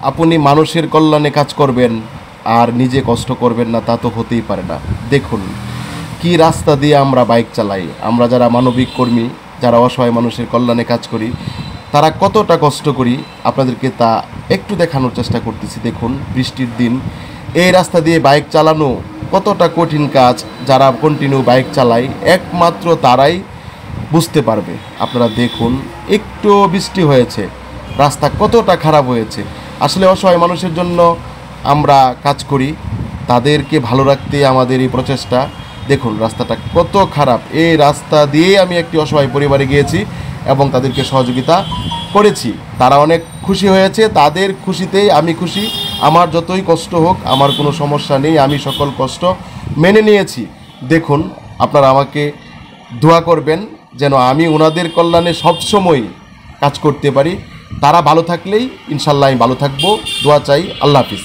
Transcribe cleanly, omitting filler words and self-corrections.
আপনি মানুষের কল্যাণে কাজ করবেন আর নিজে কষ্ট করবেন না, তা তো হতেই পারে না। দেখুন কি রাস্তা দিয়ে আমরা বাইক চালাই, আমরা যারা মানবিক কর্মী, যারা অসহায় মানুষের কল্যাণে কাজ করি, তারা কতটা কষ্ট করি আপনাদেরকে তা একটু দেখানোর চেষ্টা করতেছি। দেখুন বৃষ্টির দিন এই রাস্তা দিয়ে বাইক চালানো কতটা কঠিন কাজ। যারা কন্টিনিউ বাইক চালায় একমাত্র তারাই বুঝতে পারবে। আপনারা দেখুন একটু বৃষ্টি হয়েছে, রাস্তা কতটা খারাপ হয়েছে। আসলে অসহায় মানুষের জন্য আমরা কাজ করি, তাদেরকে ভালো রাখতে আমাদের এই প্রচেষ্টা। দেখুন রাস্তাটা কত খারাপ, এই রাস্তা দিয়েই আমি একটি অসহায় পরিবারে গিয়েছি এবং তাদেরকে সহযোগিতা করেছি। তারা অনেক খুশি হয়েছে, তাদের খুশিতেই আমি খুশি। আমার যতই কষ্ট হোক আমার কোনো সমস্যা নেই, আমি সকল কষ্ট মেনে নিয়েছি। দেখুন আপনারা আমাকে দোয়া করবেন যেন আমি ওনাদের কল্যাণে সবসময় কাজ করতে পারি। তারা ভালো থাকলেই ইনশাল্লাহ আমি ভালো থাকবো। দোয়া চাই। আল্লাহ হাফিজ।